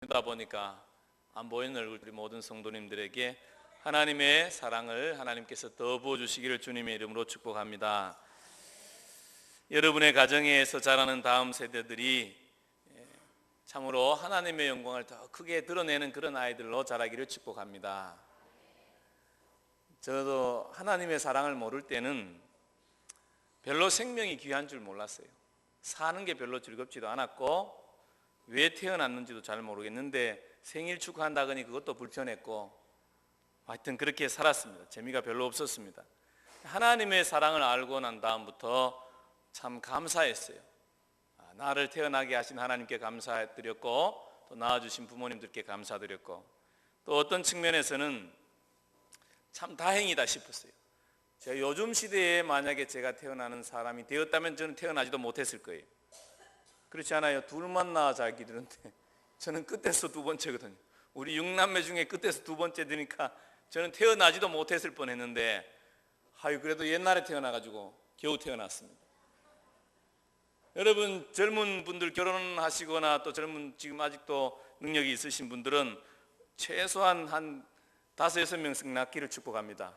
그러다 보니까 안 보이는 얼굴 우리 모든 성도님들에게 하나님의 사랑을 하나님께서 더 부어주시기를 주님의 이름으로 축복합니다. 여러분의 가정에서 자라는 다음 세대들이 참으로 하나님의 영광을 더 크게 드러내는 그런 아이들로 자라기를 축복합니다. 저도 하나님의 사랑을 모를 때는 별로 생명이 귀한 줄 몰랐어요. 사는 게 별로 즐겁지도 않았고 왜 태어났는지도 잘 모르겠는데 생일 축하한다더니 그것도 불편했고 하여튼 그렇게 살았습니다. 재미가 별로 없었습니다. 하나님의 사랑을 알고 난 다음부터 참 감사했어요. 나를 태어나게 하신 하나님께 감사드렸고 또 낳아주신 부모님들께 감사드렸고 또 어떤 측면에서는 참 다행이다 싶었어요. 제가 요즘 시대에 만약에 제가 태어나는 사람이 되었다면 저는 태어나지도 못했을 거예요. 그렇지 않아요? 둘만 낳아 잘 기르는데 저는 끝에서 두 번째거든요. 우리 6남매 중에 끝에서 두 번째 되니까 저는 태어나지도 못했을 뻔했는데 그래도 옛날에 태어나가지고 겨우 태어났습니다. 여러분 젊은 분들 결혼하시거나 또 젊은 지금 아직도 능력이 있으신 분들은 최소한 한 5-6명씩 낳기를 축복합니다.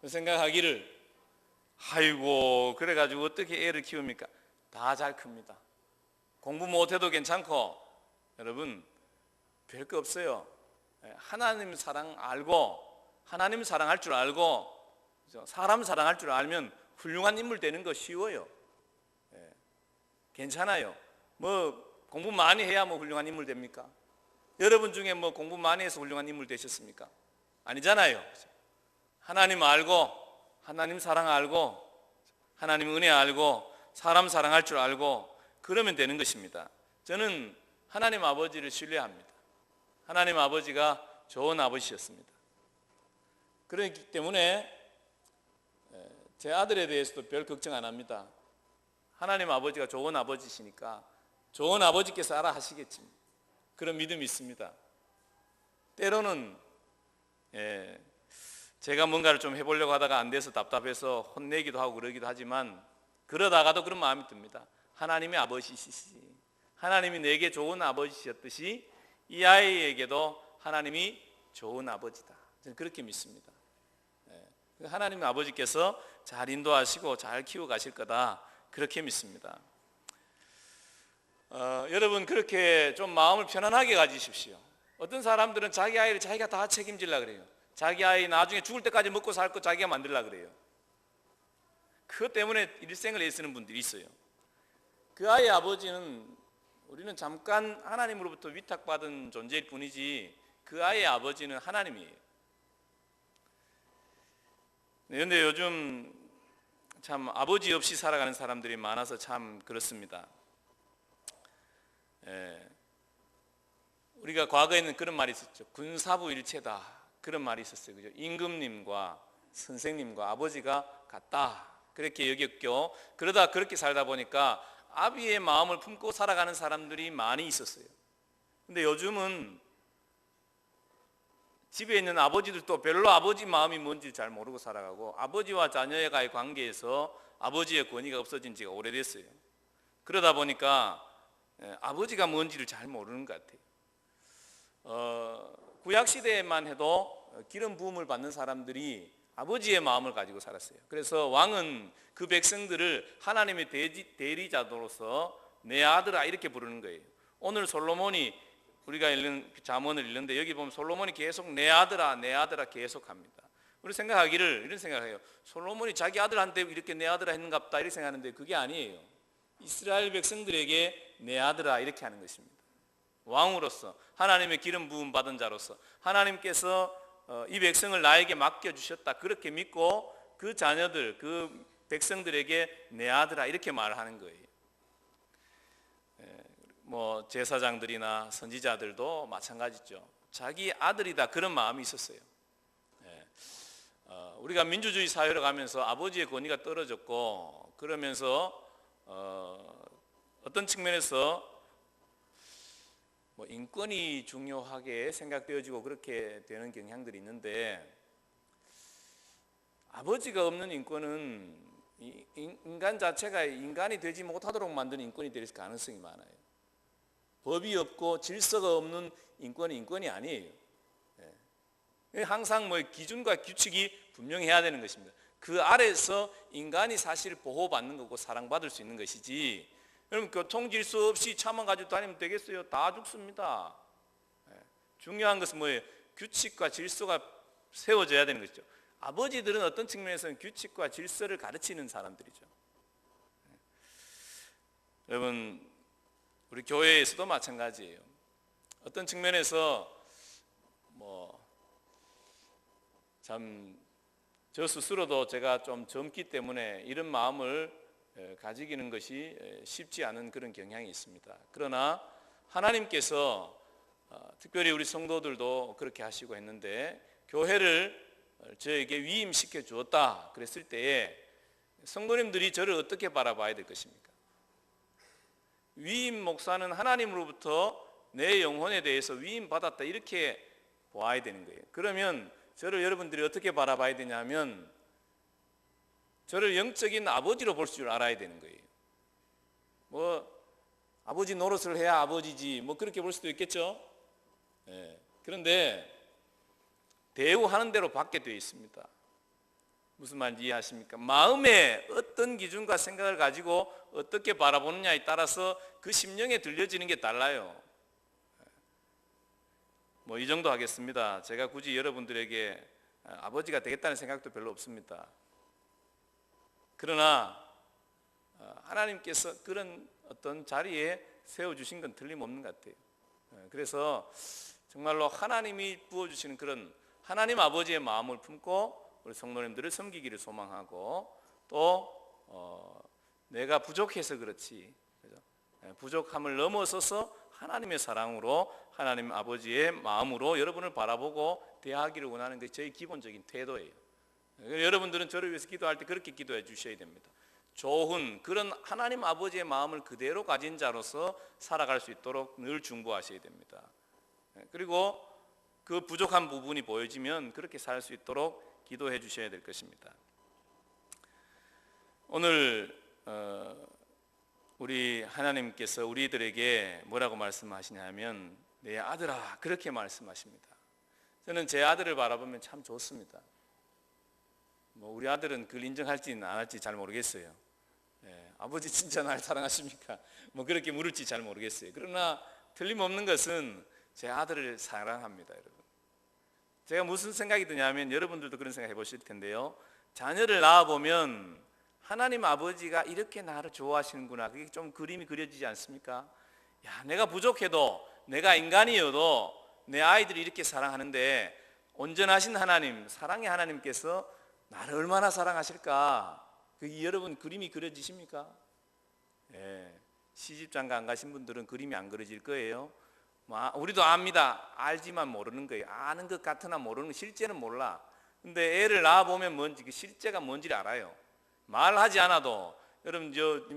생각하기를 그래가지고 어떻게 애를 키웁니까? 다 잘 큽니다. 공부 못해도 괜찮고 여러분 별거 없어요. 하나님 사랑 알고 하나님 사랑할 줄 알고 사람 사랑할 줄 알면 훌륭한 인물 되는 거 쉬워요. 괜찮아요. 공부 많이 해야 훌륭한 인물 됩니까? 여러분 중에 공부 많이 해서 훌륭한 인물 되셨습니까? 아니잖아요. 하나님 알고 하나님 사랑 알고 하나님 은혜 알고 사람 사랑할 줄 알고 그러면 되는 것입니다. 저는 하나님 아버지를 신뢰합니다. 하나님 아버지가 좋은 아버지셨습니다. 그렇기 때문에 제 아들에 대해서도 별 걱정 안 합니다. 하나님 아버지가 좋은 아버지시니까 좋은 아버지께서 알아 하시겠지. 그런 믿음이 있습니다. 때로는 제가 뭔가를 좀 해보려고 하다가 안 돼서 답답해서 혼내기도 하고 그러기도 하지만 그러다가도 그런 마음이 듭니다. 하나님의 아버지시지. 하나님이 내게 좋은 아버지셨듯이 이 아이에게도 하나님이 좋은 아버지다. 저는 그렇게 믿습니다. 하나님의 아버지께서 잘 인도하시고 잘 키워가실 거다. 그렇게 믿습니다. 여러분 그렇게 좀 마음을 편안하게 가지십시오. 어떤 사람들은 자기 아이를 자기가 다 책임지려고 그래요. 자기 아이 나중에 죽을 때까지 먹고 살 거 자기가 만들려고 그래요. 그것 때문에 일생을 애쓰는 분들이 있어요. 그 아이의 아버지는 우리는 잠깐 하나님으로부터 위탁받은 존재일 뿐이지 그 아이의 아버지는 하나님이에요. 그런데 요즘 참 아버지 없이 살아가는 사람들이 많아서 참 그렇습니다. 우리가 과거에는 그런 말이 있었죠. 군사부 일체다. 그런 말이 있었어요. 그죠? 임금님과 선생님과 아버지가 같다. 그렇게 여겼고 그러다 그렇게 살다 보니까 아비의 마음을 품고 살아가는 사람들이 많이 있었어요. 근데 요즘은 집에 있는 아버지들도 별로 아버지 마음이 뭔지 잘 모르고 살아가고 아버지와 자녀와의 관계에서 아버지의 권위가 없어진 지가 오래됐어요. 그러다 보니까 아버지가 뭔지를 잘 모르는 것 같아요. 구약시대에만 해도 기름 부음을 받는 사람들이 아버지의 마음을 가지고 살았어요. 그래서 왕은 그 백성들을 하나님의 대리자로서 내 아들아 이렇게 부르는 거예요. 오늘 솔로몬이 우리가 읽는 잠언을 읽는데 여기 보면 솔로몬이 계속 내 아들아 내 아들아 계속 합니다. 우리 생각하기를 이런 생각해요. 솔로몬이 자기 아들한테 이렇게 내 아들아 했는갑다 이렇게 생각하는데 그게 아니에요. 이스라엘 백성들에게 내 아들아 이렇게 하는 것입니다. 왕으로서 하나님의 기름 부음 받은 자로서 하나님께서 이 백성을 나에게 맡겨주셨다 그렇게 믿고 그 자녀들 그 백성들에게 내 아들아 이렇게 말하는 거예요. 제사장들이나 선지자들도 마찬가지죠. 자기 아들이다 그런 마음이 있었어요. 우리가 민주주의 사회로 가면서 아버지의 권위가 떨어졌고 그러면서 어떤 측면에서 인권이 중요하게 생각되어지고 그렇게 되는 경향들이 있는데 아버지가 없는 인권은 인간 자체가 인간이 되지 못하도록 만드는 인권이 될 가능성이 많아요. 법이 없고 질서가 없는 인권이 인권이 아니에요. 항상 뭐 기준과 규칙이 분명해야 되는 것입니다. 그 아래서 인간이 사실 보호받는 거고 사랑받을 수 있는 것이지, 여러분 교통질서 없이 차만 가지고 다니면 되겠어요? 다 죽습니다. 중요한 것은 뭐예요? 규칙과 질서가 세워져야 되는 것이죠. 아버지들은 어떤 측면에서는 규칙과 질서를 가르치는 사람들이죠. 여러분 우리 교회에서도 마찬가지예요. 어떤 측면에서 참 저 스스로도 제가 좀 젊기 때문에 이런 마음을 가지기는 것이 쉽지 않은 그런 경향이 있습니다. 그러나 하나님께서 특별히 우리 성도들도 그렇게 하시고 했는데, 교회를 저에게 위임시켜 주었다 그랬을 때에 성도님들이 저를 어떻게 바라봐야 될 것입니까? 위임 목사는 하나님으로부터 내 영혼에 대해서 위임 받았다 이렇게 보아야 되는 거예요. 그러면 저를 여러분들이 어떻게 바라봐야 되냐면, 저를 영적인 아버지로 볼 줄 알아야 되는 거예요. 아버지 노릇을 해야 아버지지 그렇게 볼 수도 있겠죠. 그런데 대우하는 대로 받게 되어 있습니다. 무슨 말인지 이해하십니까? 마음에 어떤 기준과 생각을 가지고 어떻게 바라보느냐에 따라서 그 심령에 들려지는 게 달라요. 이 정도 하겠습니다. 제가 굳이 여러분들에게 아버지가 되겠다는 생각도 별로 없습니다. 그러나 하나님께서 그런 어떤 자리에 세워주신 건 틀림없는 것 같아요. 그래서 정말로 하나님이 부어주시는 그런 하나님 아버지의 마음을 품고 우리 성도님들을 섬기기를 소망하고, 또 내가 부족해서 그렇지, 부족함을 넘어서서 하나님의 사랑으로 하나님 아버지의 마음으로 여러분을 바라보고 대하기를 원하는 것이 저희 기본적인 태도예요. 여러분들은 저를 위해서 기도할 때 그렇게 기도해 주셔야 됩니다. 좋은 그런 하나님 아버지의 마음을 그대로 가진 자로서 살아갈 수 있도록 늘 중보하셔야 됩니다. 그리고 그 부족한 부분이 보여지면 그렇게 살 수 있도록 기도해 주셔야 될 것입니다. 오늘 우리 하나님께서 우리들에게 뭐라고 말씀하시냐면 내 아들아 그렇게 말씀하십니다. 저는 제 아들을 바라보면 참 좋습니다. 우리 아들은 그걸 인정할지는 안 할지 잘 모르겠어요. 아버지 진짜 날 사랑하십니까? 그렇게 물을지 잘 모르겠어요. 그러나 틀림없는 것은 제 아들을 사랑합니다. 여러분, 제가 무슨 생각이 드냐면, 여러분들도 그런 생각 해보실 텐데요, 자녀를 낳아보면 하나님 아버지가 이렇게 나를 좋아하시는구나, 그게 좀 그림이 그려지지 않습니까? 내가 부족해도, 내가 인간이어도 내 아이들이 이렇게 사랑하는데 온전하신 하나님, 사랑의 하나님께서 나를 얼마나 사랑하실까, 그게 여러분 그림이 그려지십니까? 시집장가 안 가신 분들은 그림이 안 그려질 거예요. 우리도 압니다. 알지만 모르는 거예요. 아는 것 같으나 모르는 거, 실제는 몰라. 근데 애를 낳아보면 뭔지, 그 실제가 뭔지를 알아요. 말하지 않아도. 여러분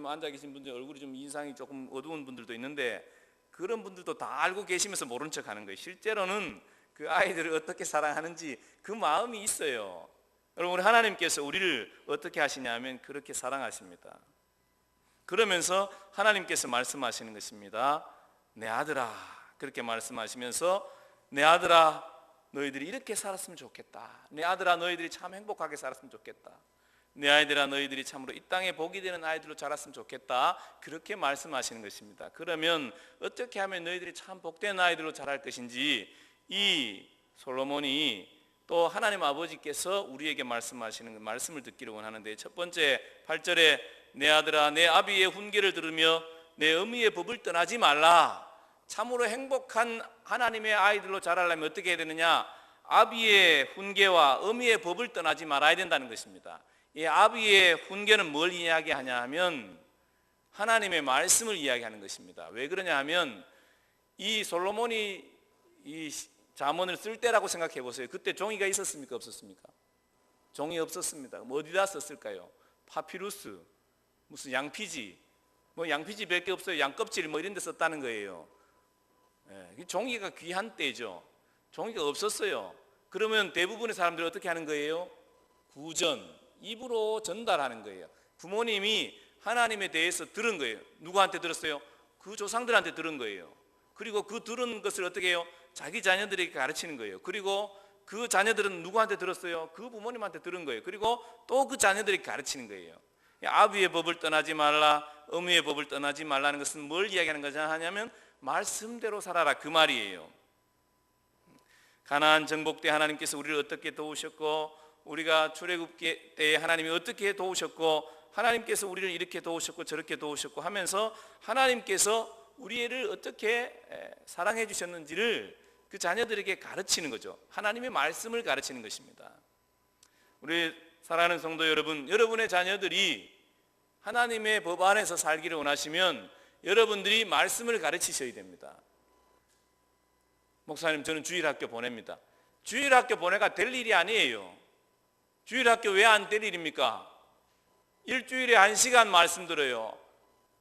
앉아 계신 분들 얼굴이 좀 인상이 조금 어두운 분들도 있는데, 그런 분들도 다 알고 계시면서 모른 척 하는 거예요. 실제로는 그 아이들을 어떻게 사랑하는지 그 마음이 있어요. 여러분, 우리 하나님께서 우리를 어떻게 하시냐면 그렇게 사랑하십니다. 그러면서 하나님께서 말씀하시는 것입니다. 내 아들아, 그렇게 말씀하시면서 내 아들아 너희들이 이렇게 살았으면 좋겠다. 내 아들아 너희들이 참 행복하게 살았으면 좋겠다. 내 아이들아 너희들이 참으로 이 땅에 복이 되는 아이들로 자랐으면 좋겠다. 그렇게 말씀하시는 것입니다. 그러면 어떻게 하면 너희들이 참 복된 아이들로 자랄 것인지, 이 솔로몬이 또 하나님 아버지께서 우리에게 말씀하시는 말씀을 듣기를 원하는데, 첫 번째 8절에 내 아들아 내 아비의 훈계를 들으며 내 어미의 법을 떠나지 말라. 참으로 행복한 하나님의 아이들로 자라려면 어떻게 해야 되느냐? 아비의 훈계와 어미의 법을 떠나지 말아야 된다는 것입니다. 이 아비의 훈계는 뭘 이야기하냐 하면 하나님의 말씀을 이야기하는 것입니다. 왜 그러냐 하면 이 솔로몬이 이 잠언을 쓸 때라고 생각해 보세요. 그때 종이가 있었습니까? 없었습니까? 종이 없었습니다. 어디다 썼을까요? 파피루스, 무슨 양피지, 양피지 몇 개 없어요. 양껍질 이런 데 썼다는 거예요. 종이가 귀한 때죠. 종이가 없었어요. 그러면 대부분의 사람들이 어떻게 하는 거예요? 구전, 입으로 전달하는 거예요. 부모님이 하나님에 대해서 들은 거예요. 누구한테 들었어요? 그 조상들한테 들은 거예요. 그리고 그 들은 것을 어떻게 해요? 자기 자녀들에게 가르치는 거예요. 그리고 그 자녀들은 누구한테 들었어요? 그 부모님한테 들은 거예요. 그리고 또 그 자녀들에게 가르치는 거예요. 아비의 법을 떠나지 말라, 어미의 법을 떠나지 말라는 것은 뭘 이야기하는 거냐 하냐면 말씀대로 살아라, 그 말이에요. 가나안 정복 때 하나님께서 우리를 어떻게 도우셨고, 우리가 출애굽 때에 하나님이 어떻게 도우셨고, 하나님께서 우리를 이렇게 도우셨고 저렇게 도우셨고 하면서 하나님께서 우리를 어떻게 사랑해 주셨는지를 그 자녀들에게 가르치는 거죠. 하나님의 말씀을 가르치는 것입니다. 우리 사랑하는 성도 여러분, 여러분의 자녀들이 하나님의 법 안에서 살기를 원하시면 여러분들이 말씀을 가르치셔야 됩니다. 목사님, 저는 주일학교 보냅니다. 주일학교 보내가 될 일이 아니에요. 주일학교 왜 안 될 일입니까? 일주일에 1시간 말씀 들어요.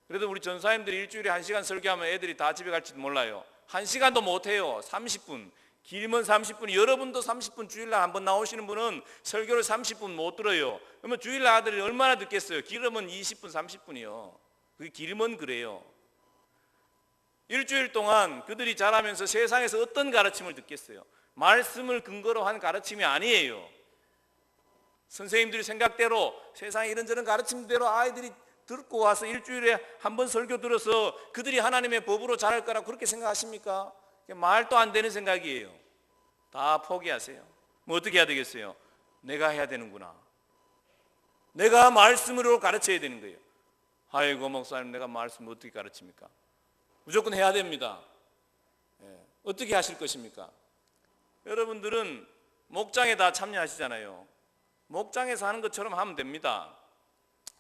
그래도 우리 전사님들이 일주일에 1시간 설교하면 애들이 다 집에 갈지도 몰라요. 1시간도 못해요. 30분. 길면 30분. 여러분도 30분 주일날 한번 나오시는 분은 설교를 30분 못 들어요. 그러면 주일날 아들이 얼마나 듣겠어요? 길으면 20분, 30분이요. 그게 길면 그래요. 일주일 동안 그들이 자라면서 세상에서 어떤 가르침을 듣겠어요? 말씀을 근거로 한 가르침이 아니에요. 선생님들이 생각대로 세상에 이런저런 가르침대로 아이들이 듣고 와서 일주일에 한 번 설교 들어서 그들이 하나님의 법으로 자랄 거라고 그렇게 생각하십니까? 말도 안 되는 생각이에요. 다 포기하세요. 뭐 어떻게 해야 되겠어요? 내가 해야 되는구나. 내가 말씀으로 가르쳐야 되는 거예요. 아이고 목사님, 내가 말씀을 어떻게 가르칩니까? 무조건 해야 됩니다. 어떻게 하실 것입니까? 여러분들은 목장에 다 참여하시잖아요. 목장에서 하는 것처럼 하면 됩니다.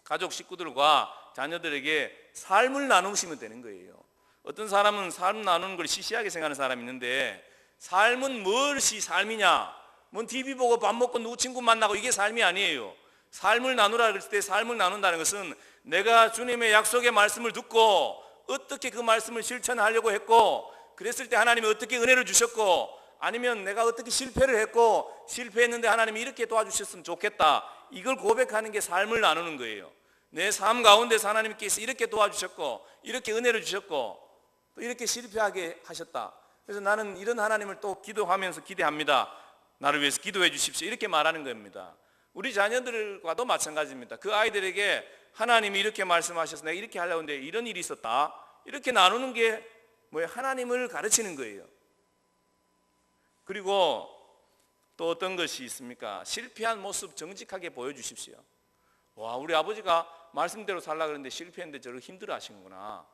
가족 식구들과 자녀들에게 삶을 나누시면 되는 거예요. 어떤 사람은 삶 나누는 걸 시시하게 생각하는 사람이 있는데, 삶은 무엇이 삶이냐? 뭔 TV 보고 밥 먹고 누구 친구 만나고 이게 삶이 아니에요. 삶을 나누라 그랬을 때 삶을 나눈다는 것은 내가 주님의 약속의 말씀을 듣고 어떻게 그 말씀을 실천하려고 했고, 그랬을 때 하나님이 어떻게 은혜를 주셨고, 아니면 내가 어떻게 실패를 했고 실패했는데 하나님이 이렇게 도와주셨으면 좋겠다, 이걸 고백하는 게 삶을 나누는 거예요. 내 삶 가운데서 하나님께서 이렇게 도와주셨고 이렇게 은혜를 주셨고 또 이렇게 실패하게 하셨다. 그래서 나는 이런 하나님을 또 기도하면서 기대합니다. 나를 위해서 기도해 주십시오. 이렇게 말하는 겁니다. 우리 자녀들과도 마찬가지입니다. 그 아이들에게 하나님이 이렇게 말씀하셔서 내가 이렇게 하려고 했는데 이런 일이 있었다, 이렇게 나누는 게 뭐예요? 하나님을 가르치는 거예요. 그리고 또 어떤 것이 있습니까? 실패한 모습 정직하게 보여주십시오. 와, 우리 아버지가 말씀대로 살려고 그랬는데 실패했는데 저를 힘들어 하시는구나.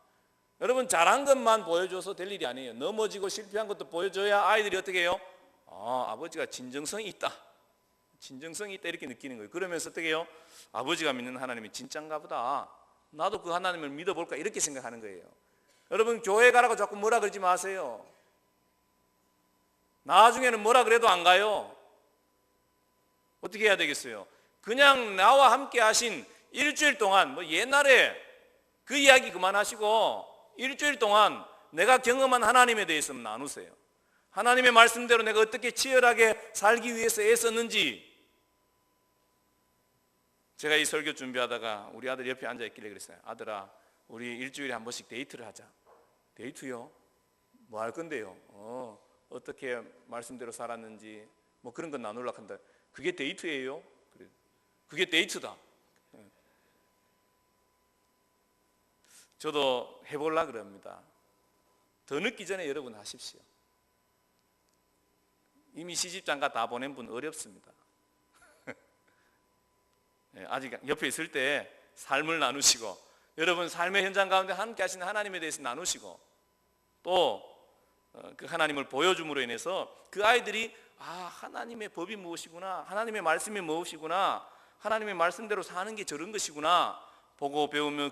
여러분, 잘한 것만 보여줘서 될 일이 아니에요. 넘어지고 실패한 것도 보여줘야 아이들이 어떻게 해요? 아버지가 진정성이 있다, 진정성이 있다, 이렇게 느끼는 거예요. 그러면서 어떻게 해요? 아버지가 믿는 하나님이 진짠가 보다, 나도 그 하나님을 믿어볼까, 이렇게 생각하는 거예요. 여러분, 교회 가라고 자꾸 뭐라 그러지 마세요. 나중에는 뭐라 그래도 안 가요. 어떻게 해야 되겠어요? 그냥 나와 함께 하신 일주일 동안, 뭐 옛날에 그 이야기 그만하시고 일주일 동안 내가 경험한 하나님에 대해서 나누세요. 하나님의 말씀대로 내가 어떻게 치열하게 살기 위해서 애썼는지. 제가 이 설교 준비하다가 우리 아들 옆에 앉아 있길래 그랬어요. 아들아, 우리 일주일에 한 번씩 데이트를 하자. 데이트요? 뭐 할 건데요? 어떻게 말씀대로 살았는지 뭐 그런 건 나누려고 한다. 그게 데이트예요? 그래. 그게 데이트다. 저도 해보려고 그럽니다. 더 늦기 전에 여러분 하십시오. 이미 시집장가 다 보낸 분 어렵습니다. 아직 옆에 있을 때 삶을 나누시고, 여러분 삶의 현장 가운데 함께 하시는 하나님에 대해서 나누시고, 또 그 하나님을 보여줌으로 인해서 그 아이들이 하나님의 법이 무엇이구나, 하나님의 말씀이 무엇이구나, 하나님의 말씀대로 사는 게 저런 것이구나 보고 배우며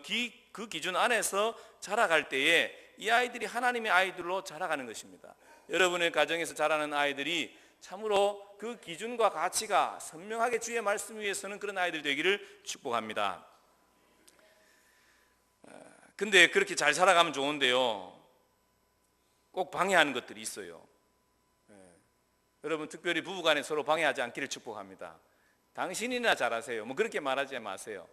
그 기준 안에서 자라갈 때에 이 아이들이 하나님의 아이들로 자라가는 것입니다. 여러분의 가정에서 자라는 아이들이 참으로 그 기준과 가치가 선명하게 주의 말씀 위에 서는 그런 아이들 되기를 축복합니다. 근데 그렇게 잘 살아가면 좋은데요, 꼭 방해하는 것들이 있어요. 여러분, 특별히 부부간에 서로 방해하지 않기를 축복합니다. 당신이나 잘하세요, 뭐 그렇게 말하지 마세요.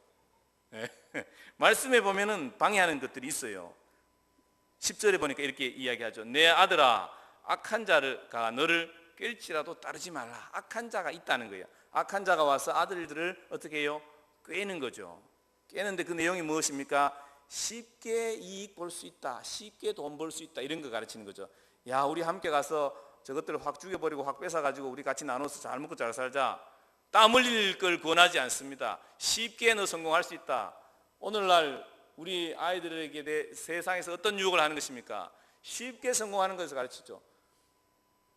말씀에 보면은 방해하는 것들이 있어요. 10절에 보니까 이렇게 이야기하죠. 내 아들아, 악한 자가 너를 깰지라도 따르지 말라. 악한 자가 있다는 거예요. 악한 자가 와서 아들들을 어떻게 해요? 꿰는 거죠. 꿰는데 그 내용이 무엇입니까? 쉽게 이익 볼 수 있다, 쉽게 돈 벌 수 있다, 이런 거 가르치는 거죠. 야, 우리 함께 가서 저것들을 확 죽여버리고 확 뺏어가지고 우리 같이 나눠서 잘 먹고 잘 살자. 땀 흘릴 걸 권하지 않습니다. 쉽게 너 성공할 수 있다. 오늘날 우리 아이들에게 세상에서 어떤 유혹을 하는 것입니까? 쉽게 성공하는 것을 가르치죠.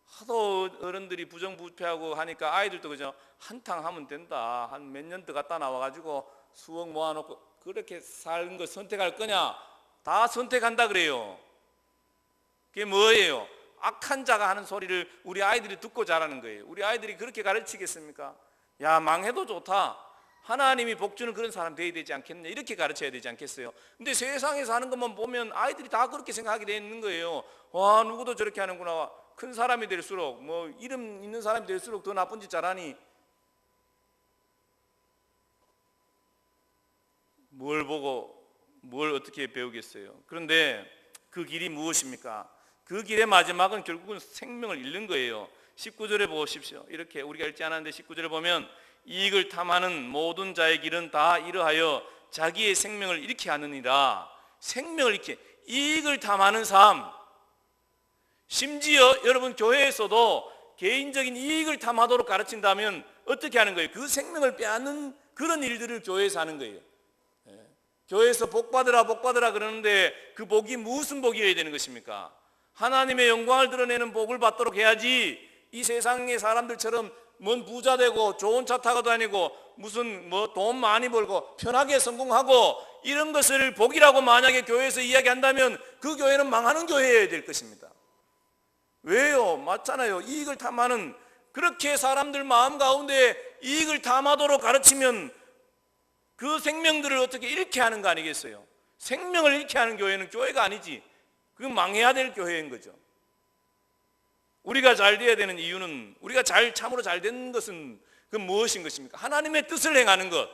하도 어른들이 부정부패하고 하니까 아이들도 그죠? 한탕 하면 된다. 한 몇 년 더 갔다 나와가지고 수억 모아놓고 그렇게 사는 거 선택할 거냐? 다 선택한다 그래요. 그게 뭐예요? 악한 자가 하는 소리를 우리 아이들이 듣고 자라는 거예요. 우리 아이들이 그렇게 가르치겠습니까? 야, 망해도 좋다. 하나님이 복 주는 그런 사람 되어야 되지 않겠냐? 이렇게 가르쳐야 되지 않겠어요? 근데 세상에서 하는 것만 보면 아이들이 다 그렇게 생각하게 되는 거예요. 와, 누구도 저렇게 하는구나. 큰 사람이 될수록, 뭐 이름 있는 사람이 될수록 더 나쁜 짓 잘하니 뭘 보고 뭘 어떻게 배우겠어요? 그런데 그 길이 무엇입니까? 그 길의 마지막은 결국은 생명을 잃는 거예요. 19절에 보십시오. 이렇게 우리가 읽지 않았는데 19절에 보면 이익을 탐하는 모든 자의 길은 다 이러하여 자기의 생명을 잃게 하느니라. 생명을 잃게, 이익을 탐하는 삶. 심지어 여러분 교회에서도 개인적인 이익을 탐하도록 가르친다면 어떻게 하는 거예요? 그 생명을 빼앗는 그런 일들을 교회에서 하는 거예요. 교회에서 복 받으라 복 받으라 그러는데 그 복이 무슨 복이어야 되는 것입니까? 하나님의 영광을 드러내는 복을 받도록 해야지 이 세상의 사람들처럼 뭔 부자 되고 좋은 차 타고 다니고 무슨 뭐 돈 많이 벌고 편하게 성공하고 이런 것을 복이라고 만약에 교회에서 이야기한다면 그 교회는 망하는 교회여야 될 것입니다. 왜요? 맞잖아요. 이익을 탐하는, 그렇게 사람들 마음 가운데 이익을 탐하도록 가르치면 그 생명들을 어떻게 잃게 하는 거 아니겠어요? 생명을 잃게 하는 교회는 교회가 아니지. 그건 망해야 될 교회인 거죠. 우리가 잘 돼야 되는 이유는, 우리가 참으로 잘 되는 것은 그 무엇인 것입니까? 하나님의 뜻을 행하는 것.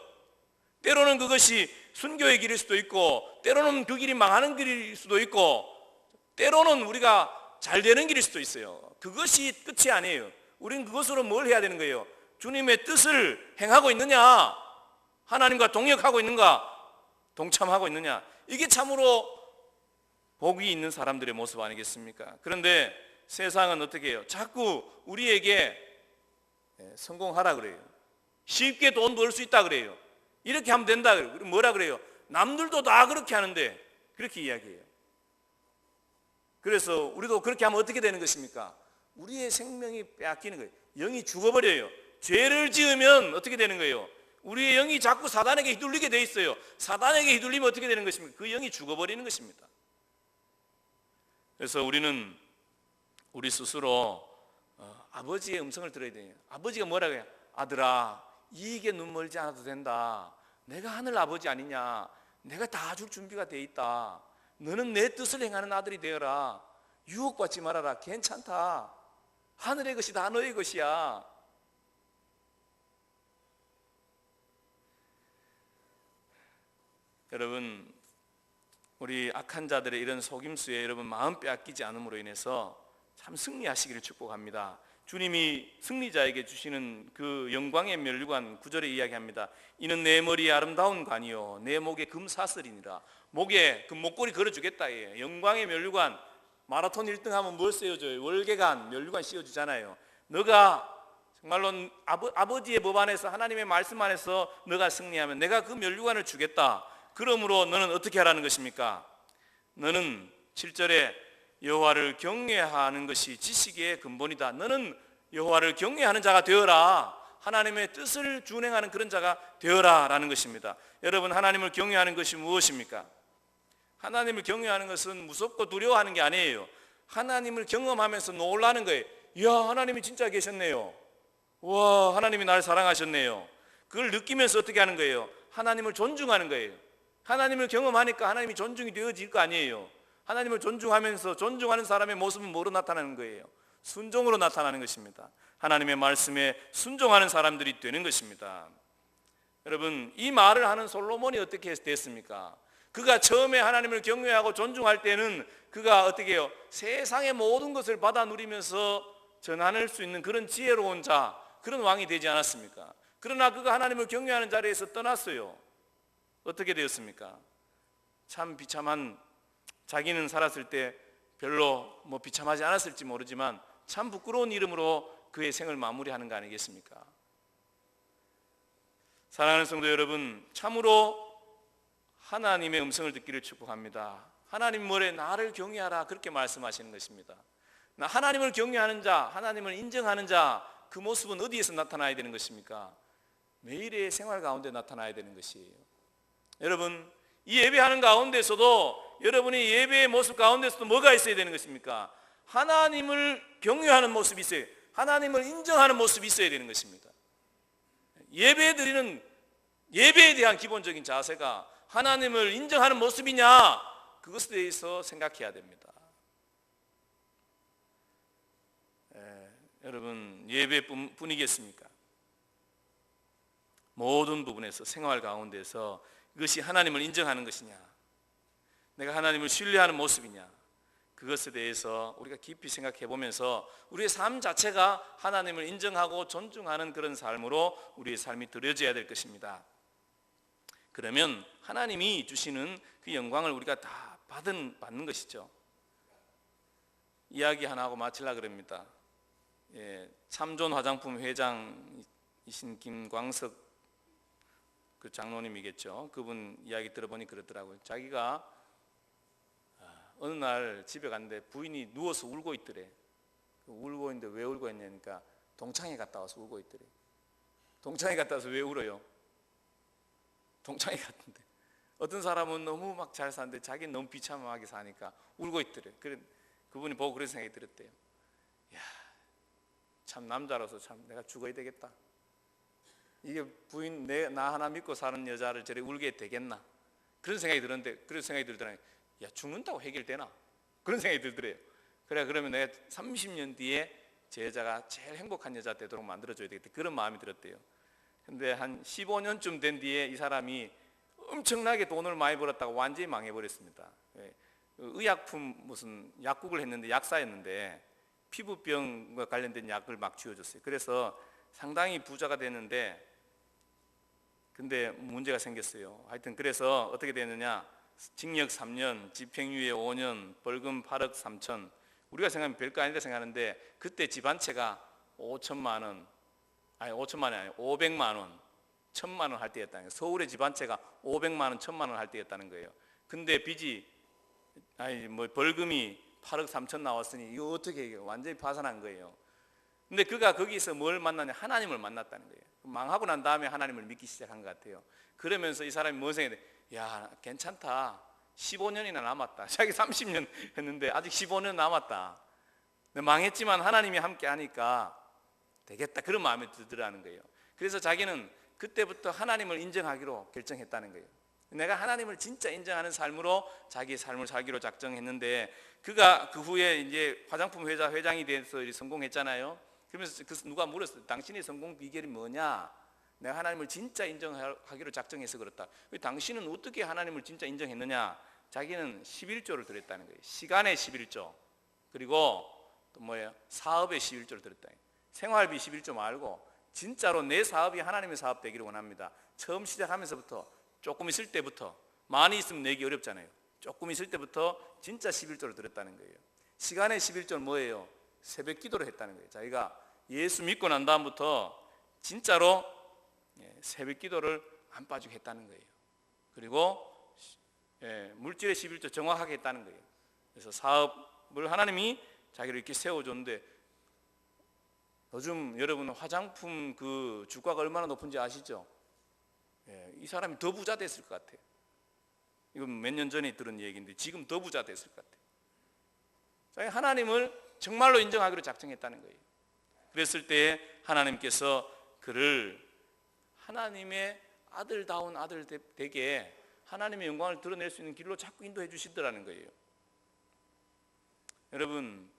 때로는 그것이 순교의 길일 수도 있고, 때로는 그 길이 망하는 길일 수도 있고, 때로는 우리가 잘 되는 길일 수도 있어요. 그것이 끝이 아니에요. 우리는 그것으로 뭘 해야 되는 거예요? 주님의 뜻을 행하고 있느냐? 하나님과 동역하고 있는가? 동참하고 있느냐? 이게 참으로 복이 있는 사람들의 모습 아니겠습니까? 그런데 세상은 어떻게 해요? 자꾸 우리에게 성공하라 그래요. 쉽게 돈 벌 수 있다 그래요. 이렇게 하면 된다 그래요. 뭐라 그래요? 남들도 다 그렇게 하는데 그렇게 이야기해요. 그래서 우리도 그렇게 하면 어떻게 되는 것입니까? 우리의 생명이 빼앗기는 거예요. 영이 죽어버려요. 죄를 지으면 어떻게 되는 거예요? 우리의 영이 자꾸 사단에게 휘둘리게 돼 있어요. 사단에게 휘둘리면 어떻게 되는 것입니까? 그 영이 죽어버리는 것입니다. 그래서 우리는 우리 스스로 아버지의 음성을 들어야 돼요. 아버지가 뭐라고 해요? 아들아, 이익에 눈 멀지 않아도 된다. 내가 하늘 아버지 아니냐? 내가 다 줄 준비가 돼 있다. 너는 내 뜻을 행하는 아들이 되어라. 유혹받지 말아라. 괜찮다. 하늘의 것이 다 너의 것이야. 여러분, 우리 악한 자들의 이런 속임수에 여러분 마음 빼앗기지 않음으로 인해서 참 승리하시기를 축복합니다. 주님이 승리자에게 주시는 그 영광의 면류관 9절에 이야기합니다. 이는 내 머리에 아름다운 관이요 내 목에 금사슬이니라. 목에 그 목걸이 걸어주겠다. 영광의 면류관. 마라톤 1등 하면 뭘 씌워줘요? 월계관, 면류관 씌워주잖아요. 너가 정말로 아버지의 법 안에서, 하나님의 말씀 안에서 너가 승리하면 내가 그 면류관을 주겠다. 그러므로 너는 어떻게 하라는 것입니까? 너는 7절에 여호와를 경외하는 것이 지식의 근본이다. 너는 여호와를 경외하는 자가 되어라. 하나님의 뜻을 준행하는 그런 자가 되어라 라는 것입니다. 여러분, 하나님을 경외하는 것이 무엇입니까? 하나님을 경외하는 것은 무섭고 두려워하는 게 아니에요. 하나님을 경험하면서 놀라는 거예요. 이야, 하나님이 진짜 계셨네요. 와, 하나님이 나를 사랑하셨네요. 그걸 느끼면서 어떻게 하는 거예요? 하나님을 존중하는 거예요. 하나님을 경험하니까 하나님이 존중이 되어질 거 아니에요. 하나님을 존중하면서 존중하는 사람의 모습은 뭐로 나타나는 거예요? 순종으로 나타나는 것입니다. 하나님의 말씀에 순종하는 사람들이 되는 것입니다. 여러분, 이 말을 하는 솔로몬이 어떻게 됐습니까? 그가 처음에 하나님을 경외하고 존중할 때는 그가 어떻게 해요? 세상의 모든 것을 받아 누리면서 전할 수 있는 그런 지혜로운 자, 그런 왕이 되지 않았습니까? 그러나 그가 하나님을 경외하는 자리에서 떠났어요. 어떻게 되었습니까? 참 비참한, 자기는 살았을 때 별로 비참하지 않았을지 모르지만 참 부끄러운 이름으로 그의 생을 마무리하는 거 아니겠습니까? 사랑하는 성도 여러분, 참으로 하나님의 음성을 듣기를 축복합니다. 하나님 뭐래? 나를 경외하라, 그렇게 말씀하시는 것입니다. 하나님을 경외하는 자, 하나님을 인정하는 자, 그 모습은 어디에서 나타나야 되는 것입니까? 매일의 생활 가운데 나타나야 되는 것이에요. 여러분, 이 예배하는 가운데서도, 여러분이 예배의 모습 가운데서도 뭐가 있어야 되는 것입니까? 하나님을 경외하는 모습이 있어요. 하나님을 인정하는 모습이 있어야 되는 것입니다. 예배드리는 예배에 대한 기본적인 자세가 하나님을 인정하는 모습이냐, 그것에 대해서 생각해야 됩니다. 여러분, 예배뿐이겠습니까? 모든 부분에서, 생활 가운데서 이것이 하나님을 인정하는 것이냐, 내가 하나님을 신뢰하는 모습이냐, 그것에 대해서 우리가 깊이 생각해 보면서 우리의 삶 자체가 하나님을 인정하고 존중하는 그런 삶으로 우리의 삶이 드려져야 될 것입니다. 그러면 하나님이 주시는 그 영광을 우리가 다 받는 것이죠. 이야기 하나 하고 마치려고 합니다. 참존 화장품 회장이신 김광석 그 장로님이겠죠. 그분 이야기 들어보니 그러더라고요. 자기가 어느 날 집에 갔는데 부인이 누워서 울고 있더래. 울고 있는데 왜 울고 있냐니까 동창회 갔다 와서 울고 있더래. 동창회 갔다 와서 왜 울어요? 동창회 갔는데 어떤 사람은 너무 막 잘 사는데 자기는 너무 비참하게 사니까 울고 있더래. 그분이 보고 그런 생각이 들었대요. 야, 참 남자로서 참 내가 죽어야 되겠다. 이게 부인 나 하나 믿고 사는 여자를 저리 울게 되겠나? 그런 생각이 들었는데, 그런 생각이 들더라고요. 야, 죽는다고 해결되나? 그런 생각이 들더래요. 그래, 그러면 내가 30년 뒤에 제 여자가 제일 행복한 여자 되도록 만들어줘야 되겠다, 그런 마음이 들었대요. 근데 한 15년쯤 된 뒤에 이 사람이 엄청나게 돈을 많이 벌었다가 완전히 망해버렸습니다. 의약품 무슨 약국을 했는데, 약사였는데 피부병과 관련된 약을 막 쥐어줬어요. 그래서 상당히 부자가 됐는데, 근데 문제가 생겼어요. 하여튼 그래서 어떻게 됐느냐, 징역 3년, 집행유예 5년, 벌금 8억 3천. 우리가 생각하면 별거 아니다 생각하는데, 그때 집 한 채가 5천만 원, 아니 5천만 원이 아니고 500만 원, 1,000만 원 할 때였다는 거예요. 서울의 집 한 채가 500만 원, 1,000만 원 할 때였다는 거예요. 근데 빚이, 벌금이 8억 3천 나왔으니 이거 어떻게 해요? 완전히 파산한 거예요. 근데 그가 거기서 뭘 만나냐? 하나님을 만났다는 거예요. 망하고 난 다음에 하나님을 믿기 시작한 것 같아요. 그러면서 이 사람이 뭐 생각해? 야, 괜찮다. 15년이나 남았다. 자기 30년 했는데 아직 15년 남았다. 망했지만 하나님이 함께 하니까 되겠다, 그런 마음이 들더라는 거예요. 그래서 자기는 그때부터 하나님을 인정하기로 결정했다는 거예요. 내가 하나님을 진짜 인정하는 삶으로 자기의 삶을 살기로 작정했는데, 그가 그 후에 이제 화장품 회사 회장이 돼서 성공했잖아요. 그러면서 누가 물었어요. 당신의 성공 비결이 뭐냐? 내가 하나님을 진짜 인정하기로 작정해서 그렇다. 당신은 어떻게 하나님을 진짜 인정했느냐? 자기는 11조를 드렸다는 거예요. 시간의 11조, 그리고 또 뭐예요? 사업의 11조를 드렸다. 생활비 11조 말고 진짜로 내 사업이 하나님의 사업 되기를 원합니다. 처음 시작하면서부터, 조금 있을 때부터, 많이 있으면 내기 어렵잖아요. 조금 있을 때부터 진짜 11조를 드렸다는 거예요. 시간의 11조는 뭐예요? 새벽 기도를 했다는 거예요. 자기가 예수 믿고 난 다음부터 진짜로 새벽 기도를 안 빠지고 했다는 거예요. 그리고 물질의 11조 정확하게 했다는 거예요. 그래서 사업을 하나님이 자기를 이렇게 세워줬는데, 요즘 여러분 화장품 그 주가가 얼마나 높은지 아시죠? 이 사람이 더 부자 됐을 것 같아요. 이건 몇 년 전에 들은 얘기인데 지금 더 부자 됐을 것 같아요. 하나님을 정말로 인정하기로 작정했다는 거예요. 그랬을 때 하나님께서 그를 하나님의 아들다운 아들 되게 하나님의 영광을 드러낼 수 있는 길로 자꾸 인도해 주시더라는 거예요. 여러분,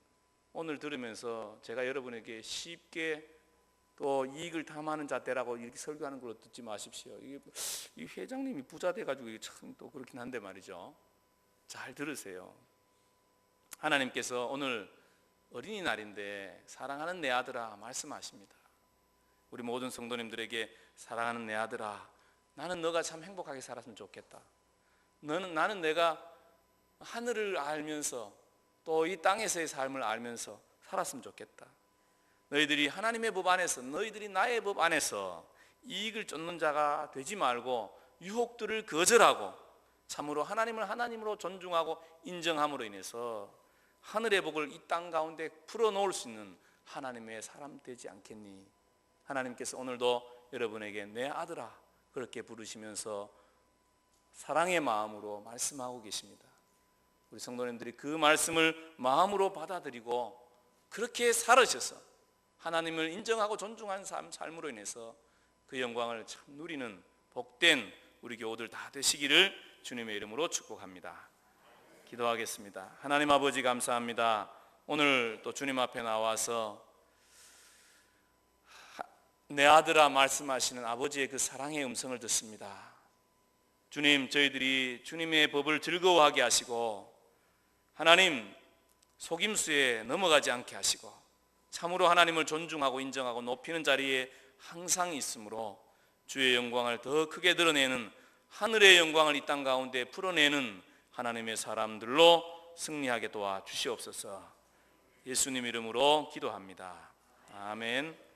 오늘 들으면서 제가 여러분에게 쉽게 또 이익을 탐하는 잣대라고 이렇게 설교하는 걸로 듣지 마십시오. 이 회장님이 부자 돼가지고 이게 참 또 그렇긴 한데 말이죠. 잘 들으세요. 하나님께서 오늘 어린이날인데 사랑하는 내 아들아 말씀하십니다. 우리 모든 성도님들에게 사랑하는 내 아들아, 나는 너가 참 행복하게 살았으면 좋겠다. 나는 내가 하늘을 알면서 또 이 땅에서의 삶을 알면서 살았으면 좋겠다. 너희들이 하나님의 법 안에서, 너희들이 나의 법 안에서 이익을 쫓는 자가 되지 말고 유혹들을 거절하고 참으로 하나님을 하나님으로 존중하고 인정함으로 인해서 하늘의 복을 이 땅 가운데 풀어놓을 수 있는 하나님의 사람 되지 않겠니? 하나님께서 오늘도 여러분에게 내 아들아 그렇게 부르시면서 사랑의 마음으로 말씀하고 계십니다. 우리 성도님들이 그 말씀을 마음으로 받아들이고 그렇게 살으셔서 하나님을 인정하고 존중하는 삶으로 인해서 그 영광을 참 누리는 복된 우리 교우들 다 되시기를 주님의 이름으로 축복합니다. 기도하겠습니다. 하나님 아버지 감사합니다. 오늘 또 주님 앞에 나와서 내 아들아 말씀하시는 아버지의 그 사랑의 음성을 듣습니다. 주님, 저희들이 주님의 법을 즐거워하게 하시고 하나님 속임수에 넘어가지 않게 하시고 참으로 하나님을 존중하고 인정하고 높이는 자리에 항상 있으므로 주의 영광을 더 크게 드러내는 하늘의 영광을 이 땅 가운데 풀어내는 하나님의 사람들로 승리하게 도와 주시옵소서. 예수님 이름으로 기도합니다. 아멘.